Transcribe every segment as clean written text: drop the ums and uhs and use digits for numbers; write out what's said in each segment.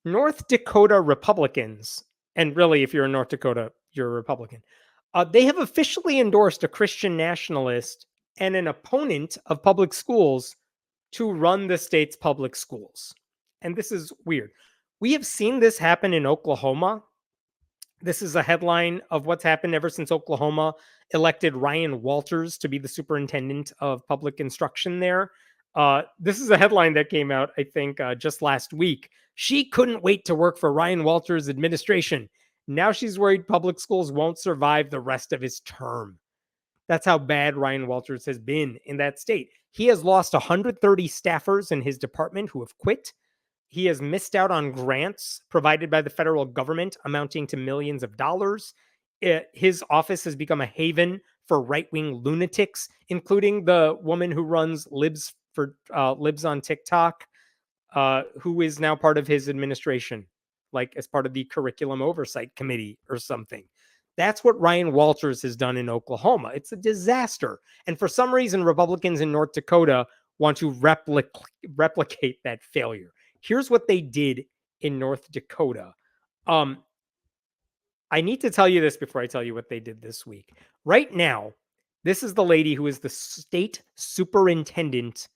North Dakota Republicans, and really, if you're in North Dakota, you're a Republican, they have officially endorsed a Christian nationalist and an opponent of public schools to run the state's public schools. And this is weird. We have seen this happen in Oklahoma. This is a headline of what's happened ever since Oklahoma elected Ryan Walters to be the superintendent of public instruction there. This is a headline that came out, I think, just last week. She couldn't wait to work for Ryan Walters' administration. Now she's worried public schools won't survive the rest of his term. That's how bad Ryan Walters has been in that state. He has lost 130 staffers in his department who have quit. He has missed out on grants provided by the federal government amounting to millions of dollars. His office has become a haven for right-wing lunatics, including the woman who runs Libs on TikTok, who is now part of his administration, like as part of the curriculum oversight committee or something. That's what Ryan Walters has done in Oklahoma. It's a disaster. And for some reason, Republicans in North Dakota want to replicate that failure. Here's what they did in North Dakota. I need to tell you this before I tell you what they did this week. Right now, this is the lady who is the state superintendent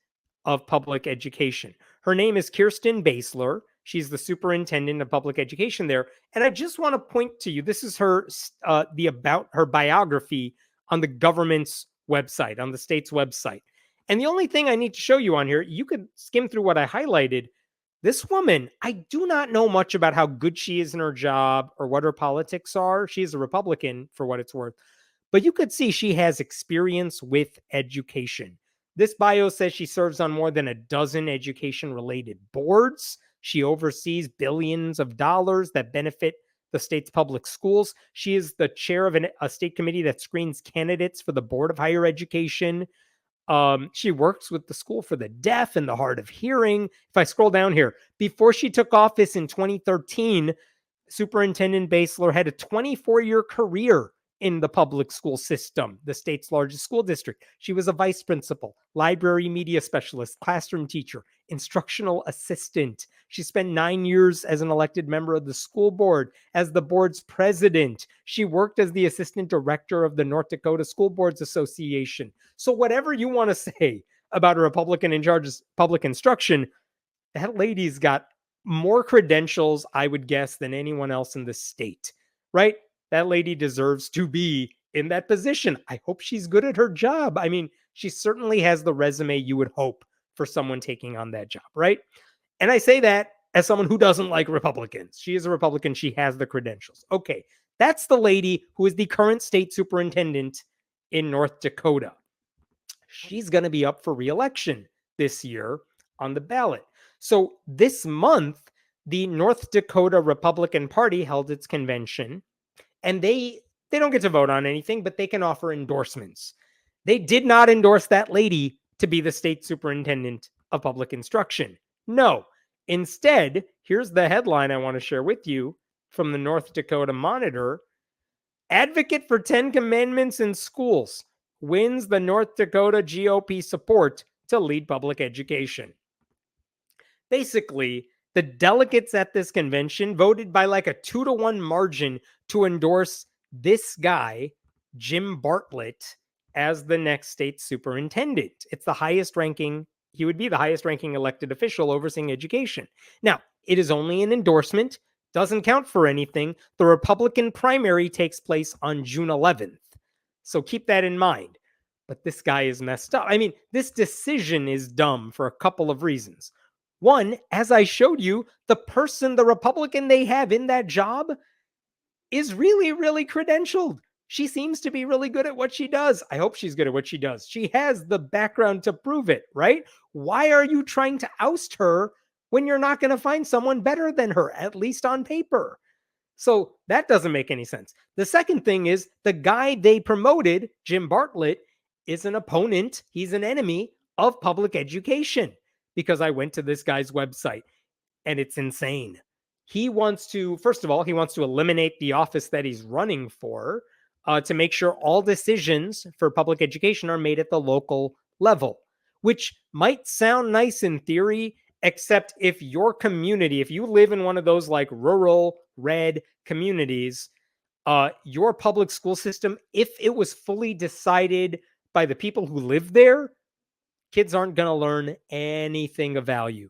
of public education. Her name is Kirsten Basler. She's the superintendent of public education there. And I just want to point to you, this is her her biography on the government's website, on the state's website. And the only thing I need to show you on here, you could skim through what I highlighted. This woman, I do not know much about how good she is in her job or what her politics are. She's a Republican for what it's worth. But you could see she has experience with education. This bio says she serves on more than a dozen education-related boards. She oversees billions of dollars that benefit the state's public schools. She is the chair of a state committee that screens candidates for the Board of Higher Education. She works with the School for the Deaf and the Hard of Hearing. If I scroll down here, before she took office in 2013, Superintendent Basler had a 24-year career in the public school system, the state's largest school district. She was a vice principal, library media specialist, classroom teacher, instructional assistant. She spent 9 years as an elected member of the school board, as the board's president. She worked as the assistant director of the North Dakota School Boards Association. So whatever you want to say about a Republican in charge of public instruction, that lady's got more credentials, I would guess, than anyone else in the state, right? That lady deserves to be in that position. I hope she's good at her job. I mean, she certainly has the resume you would hope for someone taking on that job, right? And I say that as someone who doesn't like Republicans. She is a Republican. She has the credentials. Okay, that's the lady who is the current state superintendent in North Dakota. She's going to be up for re-election this year on the ballot. So this month, the North Dakota Republican Party held its convention. And they don't get to vote on anything, but they can offer endorsements. They did not endorse that lady to be the state superintendent of public instruction. No. Instead, here's the headline I want to share with you from the North Dakota Monitor. Advocate for 10 Commandments in schools wins the North Dakota GOP support to lead public education. Basically, the delegates at this convention voted by like a 2-to-1 margin to endorse this guy, Jim Bartlett, as the next state superintendent. It's the highest ranking. He would be the highest ranking elected official overseeing education. Now, it is only an endorsement, doesn't count for anything. The Republican primary takes place on June 11th. So keep that in mind. But this guy is messed up. I mean, this decision is dumb for a couple of reasons. One, as I showed you, the Republican they have in that job is really, really credentialed. She seems to be really good at what she does. I hope she's good at what she does. She has the background to prove it, right? Why are you trying to oust her when you're not going to find someone better than her, at least on paper? So that doesn't make any sense. The second thing is the guy they promoted, Jim Bartlett, is an opponent. He's an enemy of public education. Because I went to this guy's website and it's insane. He wants to, first of all, he wants to eliminate the office that he's running for to make sure all decisions for public education are made at the local level, which might sound nice in theory except if your community, if you live in one of those like rural red communities, your public school system, if it was fully decided by the people who live there, kids aren't going to learn anything of value.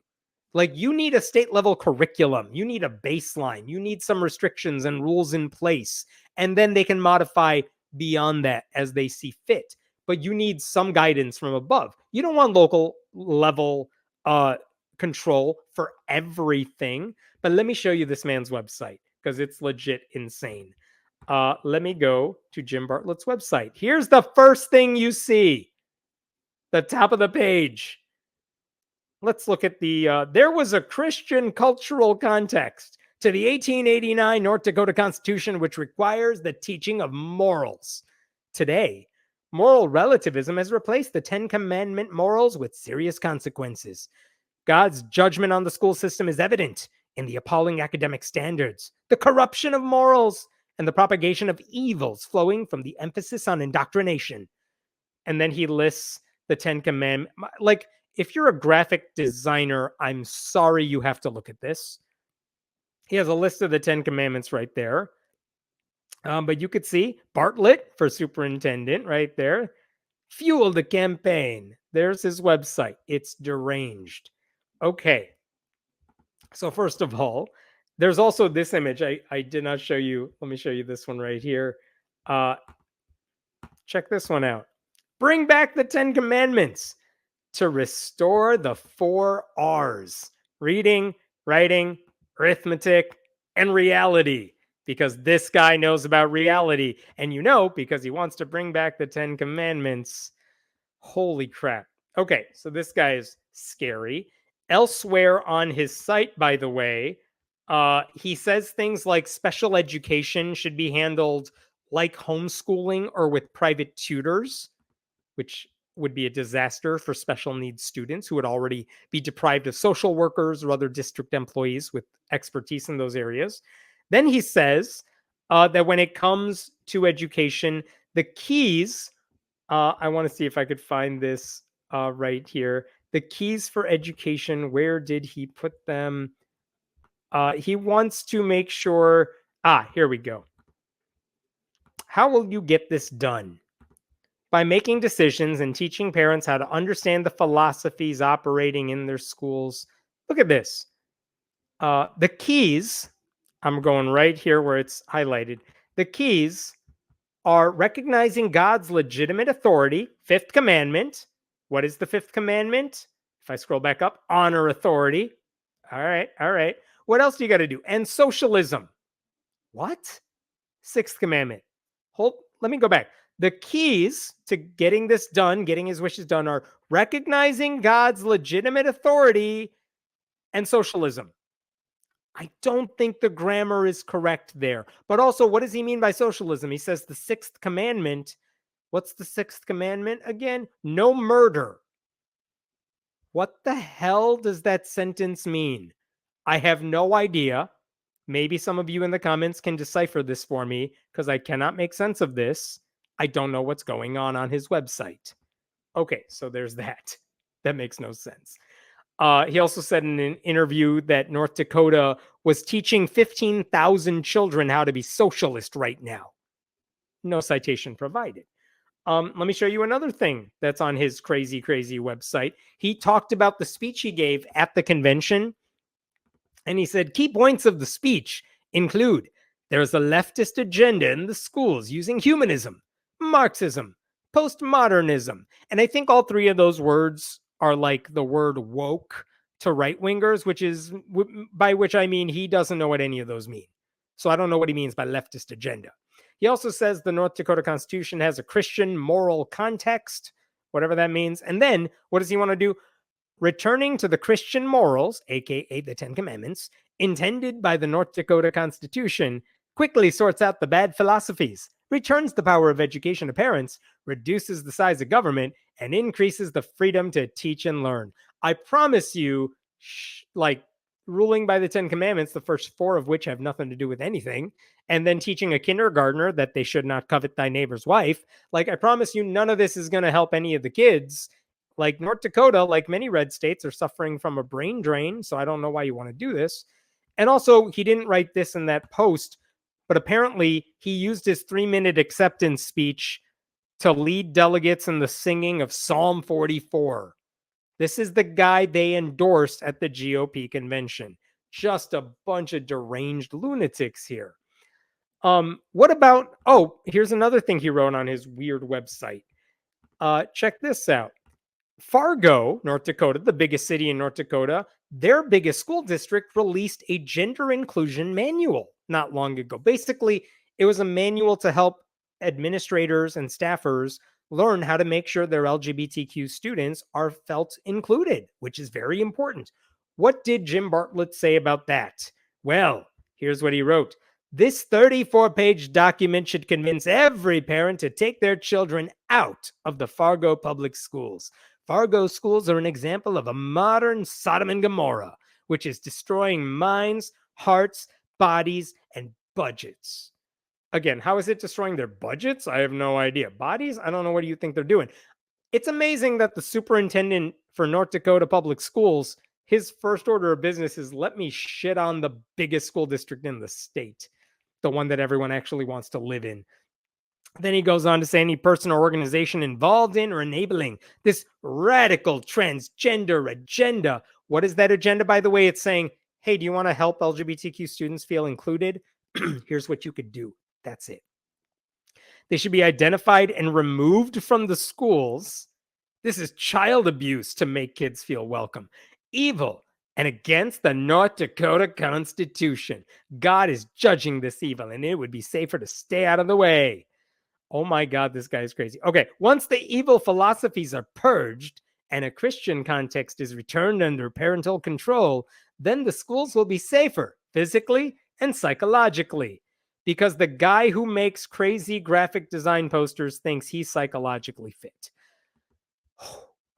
Like, you need a state level curriculum. You need a baseline. You need some restrictions and rules in place. And then they can modify beyond that as they see fit. But you need some guidance from above. You don't want local level control for everything. But let me show you this man's website because it's legit insane. Let me go to Jim Bartlett's website. Here's the first thing you see. The top of the page. Let's look at there was a Christian cultural context to the 1889 North Dakota Constitution, which requires the teaching of morals. Today, moral relativism has replaced the Ten Commandment morals with serious consequences. God's judgment on the school system is evident in the appalling academic standards, the corruption of morals, and the propagation of evils flowing from the emphasis on indoctrination. And then he lists the Ten Commandments. Like, if you're a graphic designer, I'm sorry you have to look at this. He has a list of the 10 commandments right there. But you could see Bartlett for superintendent right there. Fuel the campaign. There's his website. It's deranged. Okay. So first of all, there's also this image. I did not show you. Let me show you this one right here. Check this one out. Bring back the 10 commandments to restore the 4 R's: reading, writing, arithmetic, and reality. Because this guy knows about reality. And you know, because he wants to bring back the 10 commandments. Holy crap. Okay, so this guy is scary. Elsewhere on his site, by the way, he says things like special education should be handled like homeschooling or with private tutors, which would be a disaster for special needs students who would already be deprived of social workers or other district employees with expertise in those areas. Then he says that when it comes to education, the keys, I want to see if I could find this right here. The keys for education, where did he put them? He wants to make sure, here we go. How will you get this done? By making decisions and teaching parents how to understand the philosophies operating in their schools. Look at this. The keys, I'm going right here where it's highlighted. The keys are recognizing God's legitimate authority, 5th commandment. What is the 5th commandment? If I scroll back up, honor authority. All right. What else do you got to do? And socialism. What? 6th commandment. Let me go back. The keys to getting this done, getting his wishes done, are recognizing God's legitimate authority and socialism. I don't think the grammar is correct there. But also, what does he mean by socialism? He says the 6th commandment. What's the 6th commandment again? No murder. What the hell does that sentence mean? I have no idea. Maybe some of you in the comments can decipher this for me because I cannot make sense of this. I don't know what's going on his website. Okay, so there's that. That makes no sense. He also said in an interview that North Dakota was teaching 15,000 children how to be socialist right now. No citation provided. Let me show you another thing that's on his crazy website. He talked about the speech he gave at the convention. And he said, key points of the speech include there's a leftist agenda in the schools using humanism, Marxism, postmodernism. And I think all 3 of those words are like the word woke to right-wingers, which is by which I mean he doesn't know what any of those mean. So I don't know what he means by leftist agenda. He also says the North Dakota Constitution has a Christian moral context, whatever that means. And then what does he want to do? Returning to the Christian morals, aka the 10 commandments, intended by the North Dakota Constitution, quickly sorts out the bad philosophies, returns the power of education to parents, reduces the size of government, and increases the freedom to teach and learn. I promise you, like ruling by the 10 commandments, the first 4 of which have nothing to do with anything, and then teaching a kindergartner that they should not covet thy neighbor's wife. Like, I promise you, none of this is going to help any of the kids like North Dakota, like many red states, are suffering from a brain drain. So I don't know why you want to do this. And also, he didn't write this in that post, but apparently he used his 3-minute acceptance speech to lead delegates in the singing of Psalm 44. This is the guy they endorsed at the GOP convention. Just a bunch of deranged lunatics here. What about, here's another thing he wrote on his weird website. Check this out. Fargo, North Dakota, the biggest city in North Dakota, their biggest school district released a gender inclusion manual not long ago. Basically, it was a manual to help administrators and staffers learn how to make sure their LGBTQ students are felt included, which is very important. What did Jim Bartlett say about that? Well, here's what he wrote. This 34-page document should convince every parent to take their children out of the Fargo public schools. Fargo schools are an example of a modern Sodom and Gomorrah, which is destroying minds, hearts, bodies, and budgets. Again, how is it destroying their budgets? I have no idea. Bodies? I don't know. What do you think they're doing? It's amazing that the superintendent for North Dakota Public Schools, his first order of business is let me shit on the biggest school district in the state, the one that everyone actually wants to live in. Then he goes on to say any person or organization involved in or enabling this radical transgender agenda. What is that agenda, by the way? It's saying, hey, do you want to help LGBTQ students feel included? Here's what you could do. That's it. They should be identified and removed from the schools. This is child abuse to make kids feel welcome. Evil and against the North Dakota Constitution. God is judging this evil, and it would be safer to stay out of the way. Oh my God, this guy is crazy. Okay, once the evil philosophies are purged and a Christian context is returned under parental control, then the schools will be safer physically and psychologically, because the guy who makes crazy graphic design posters thinks he's psychologically fit.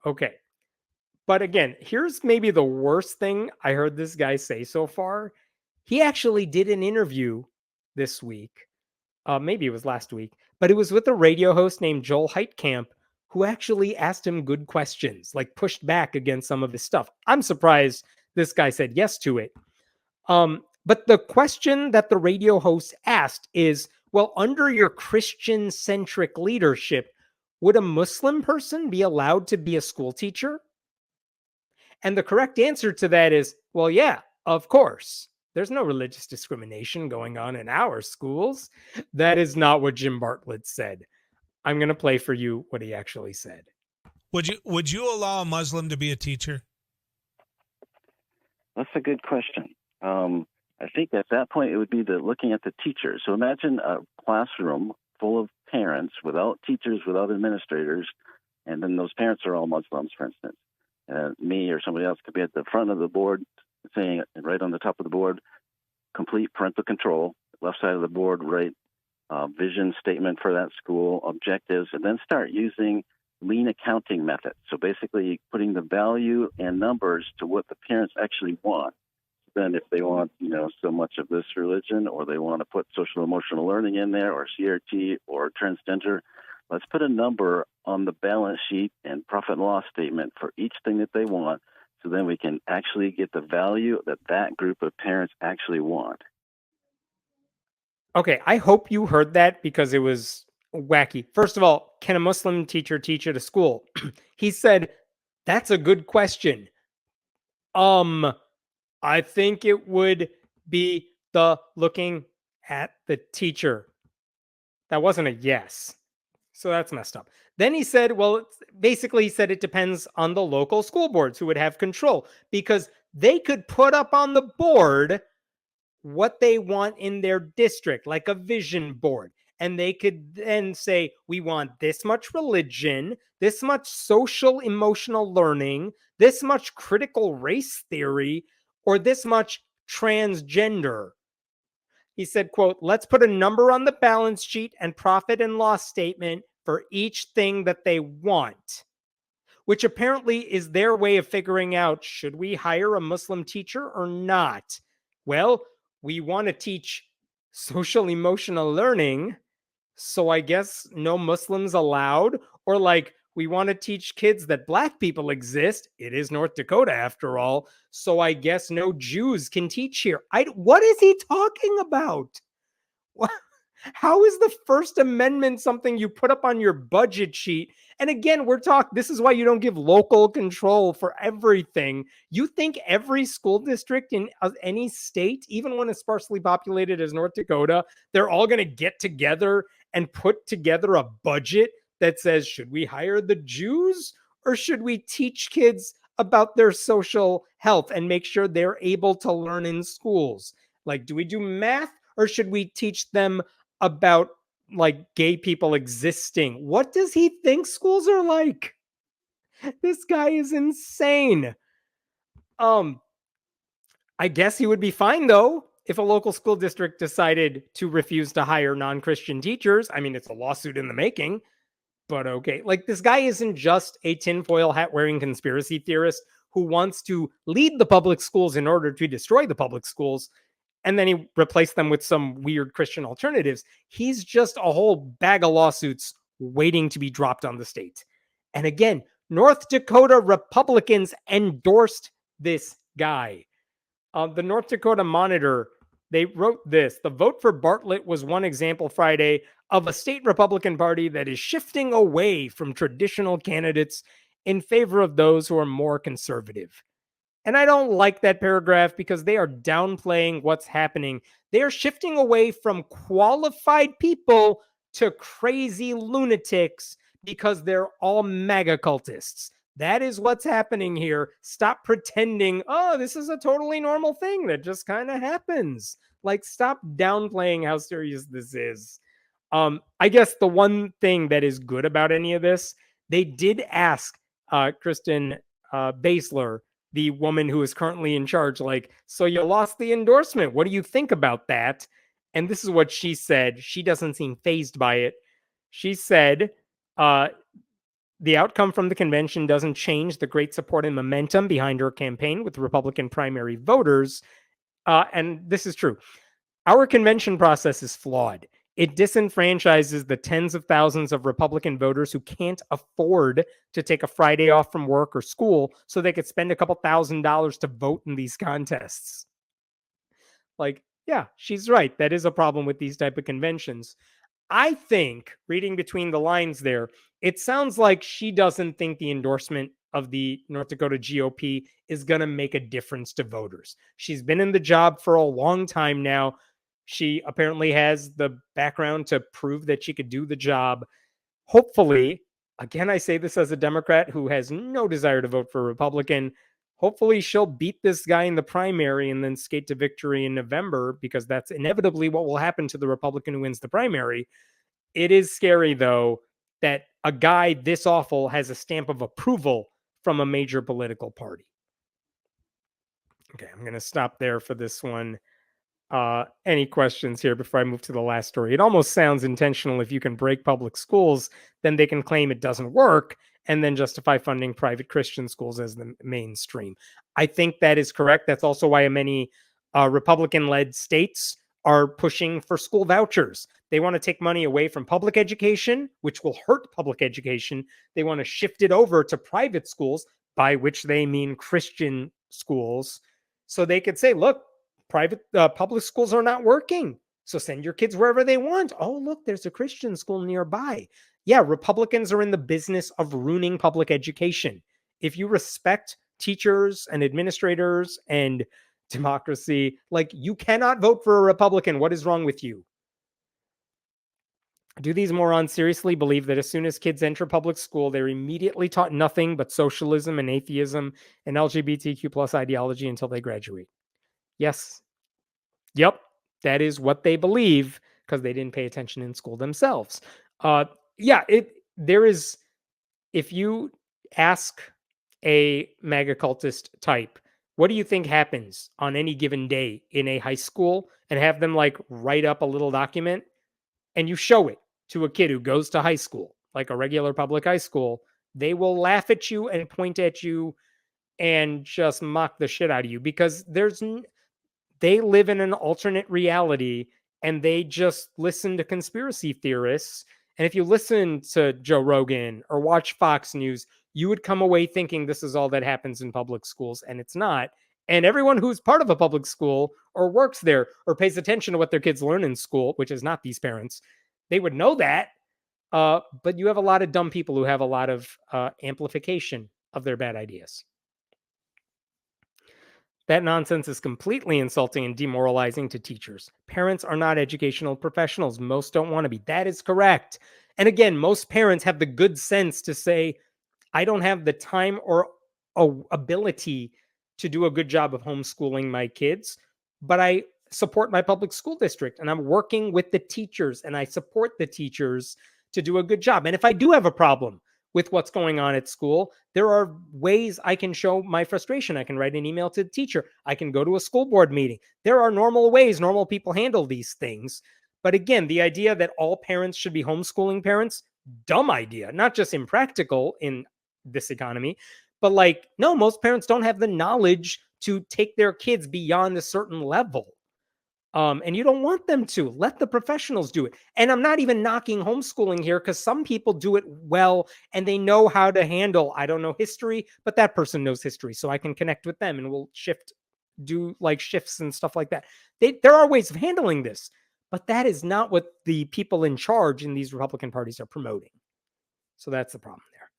Okay. But again, here's maybe the worst thing I heard this guy say so far. He actually did an interview this week. Maybe it was last week, but it was with a radio host named Joel Heitkamp, who actually asked him good questions, like pushed back against some of his stuff. I'm surprised this guy said yes to it. But the question that the radio host asked is, well, under your Christian-centric leadership, would a Muslim person be allowed to be a school teacher? And the correct answer to that is, well, yeah, of course. There's no religious discrimination going on in our schools. That is not what Jim Bartlett said. I'm going to play for you what he actually said. Would you allow a Muslim to be a teacher? That's a good question. I think at that point it would be looking at the teacher. So imagine a classroom full of parents without teachers, without administrators, and then those parents are all Muslims, for instance. Me or somebody else could be at the front of the board saying right on the top of the board, complete parental control, left side of the board, right, vision statement for that school, objectives, and then start using lean accounting methods. So basically putting the value and numbers to what the parents actually want. Then if they want, so much of this religion, or they want to put social emotional learning in there, or CRT, or transgender, let's put a number on the balance sheet and profit and loss statement for each thing that they want, so then we can actually get the value that group of parents actually want. Okay, I hope you heard that because it was wacky. First of all, can a Muslim teacher teach at a school? He said, that's a good question. I think it would be the looking at the teacher. That wasn't a yes. So that's messed up. Then he said, well, basically he said it depends on the local school boards who would have control, because they could put up on the board what they want in their district, like a vision board. And they could then say, we want this much religion, this much social emotional learning, this much critical race theory, or this much transgender. He said, quote, let's put a number on the balance sheet and profit and loss statement for each thing that they want, which apparently is their way of figuring out, should we hire a Muslim teacher or not? Well, we want to teach social emotional learning, so I guess no Muslims allowed. Or like, we want to teach kids that black people exist. It is North Dakota after all. So I guess no Jews can teach here. What is he talking about? What? How is the First Amendment something you put up on your budget sheet? And again, this is why you don't give local control for everything. You think every school district in any state, even when it's sparsely populated as North Dakota, they're all going to get together and put together a budget that says, should we hire the Jews or should we teach kids about their social health and make sure they're able to learn in schools? Like, do we do math or should we teach them about like gay people existing? What does he think schools are like? This guy is insane. I guess he would be fine though if a local school district decided to refuse to hire non-Christian teachers. I mean, it's a lawsuit in the making, but okay. Like, this guy isn't just a tinfoil hat wearing conspiracy theorist who wants to lead the public schools in order to destroy the public schools, and then he replaced them with some weird Christian alternatives. He's just a whole bag of lawsuits waiting to be dropped on the state. And again, North Dakota Republicans endorsed this guy. The North Dakota Monitor, they wrote this: the vote for Bartlett was one example Friday of a state Republican Party that is shifting away from traditional candidates in favor of those who are more conservative. And I don't like that paragraph because they are downplaying what's happening. They are shifting away from qualified people to crazy lunatics because they're all MAGA cultists. That is what's happening here. Stop pretending, oh, this is a totally normal thing that just kind of happens. Like, stop downplaying how serious this is. I guess the one thing that is good about any of this, they did ask Kristen Basler, the woman who is currently in charge, like, so you lost the endorsement. What do you think about that? And this is what she said. She doesn't seem fazed by it. She said, the outcome from the convention doesn't change the great support and momentum behind her campaign with Republican primary voters. And this is true. Our convention process is flawed. It disenfranchises the tens of thousands of Republican voters who can't afford to take a Friday off from work or school so they could spend a couple $1,000s to vote in these contests. Like, yeah, she's right. That is a problem with these type of conventions. I think, reading between the lines there, it sounds like she doesn't think the endorsement of the North Dakota GOP is going to make a difference to voters. She's been in the job for a long time now. She apparently has the background to prove that she could do the job. Hopefully, again, I say this as a Democrat who has no desire to vote for a Republican. Hopefully, she'll beat this guy in the primary and then skate to victory in November, because that's inevitably what will happen to the Republican who wins the primary. It is scary, though, that a guy this awful has a stamp of approval from a major political party. Okay, I'm going to stop there for this one. Any questions here before I move to the last story? It almost sounds intentional. If you can break public schools, then they can claim it doesn't work and then justify funding private Christian schools as the mainstream. I think that is correct. That's also why many Republican-led states are pushing for school vouchers. They want to take money away from public education, which will hurt public education. They want to shift it over to private schools, by which they mean Christian schools, so they could say, look, public schools are not working, so send your kids wherever they want. Oh, look, there's a Christian school nearby. Yeah, Republicans are in the business of ruining public education. If you respect teachers and administrators and democracy, like, you cannot vote for a Republican. What is wrong with you? Do these morons seriously believe that as soon as kids enter public school, they're immediately taught nothing but socialism and atheism and LGBTQ plus ideology until they graduate? Yes. Yep. That is what they believe because they didn't pay attention in school themselves. If you ask a MAGA cultist type, what do you think happens on any given day in a high school, and have them like write up a little document and you show it to a kid who goes to high school, like a regular public high school, they will laugh at you and point at you and just mock the shit out of you because they live in an alternate reality and they just listen to conspiracy theorists And if you listen to Joe Rogan or watch Fox News, you would come away thinking this is all that happens in public schools, and it's not. And everyone who's part of a public school or works there or pays attention to what their kids learn in school, which is not these parents, they would know that. But you have a lot of dumb people who have a lot of amplification of their bad ideas. That nonsense is completely insulting and demoralizing to teachers. Parents are not educational professionals. Most don't want to be. That is correct. And again, most parents have the good sense to say, I don't have the time or ability to do a good job of homeschooling my kids, but I support my public school district and I'm working with the teachers and I support the teachers to do a good job. And if I do have a problem with what's going on at school, there are ways I can show my frustration. I can write an email to the teacher. I can go to a school board meeting. There are normal ways normal people handle these things. But again, the idea that all parents should be homeschooling parents, dumb idea, not just impractical in this economy, but like, no, most parents don't have the knowledge to take their kids beyond a certain level. And you don't want them to. Let the professionals do it. And I'm not even knocking homeschooling here because some people do it well and they know how to handle, I don't know history, but that person knows history. So I can connect with them and we'll do like shifts and stuff like that. There are ways of handling this, but that is not what the people in charge in these Republican parties are promoting. So that's the problem there.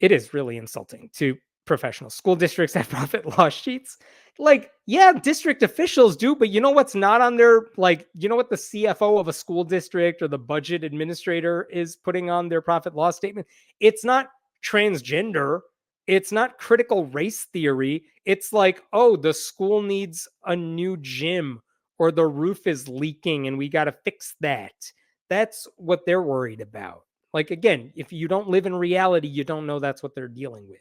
It is really insulting to professional school districts have profit loss sheets. Like, yeah, district officials do, but you know what's not on their, like, you know what the CFO of a school district or the budget administrator is putting on their profit loss statement? It's not transgender. It's not critical race theory. It's like, oh, the school needs a new gym or the roof is leaking and we got to fix that. That's what they're worried about. Like, again, if you don't live in reality, you don't know that's what they're dealing with.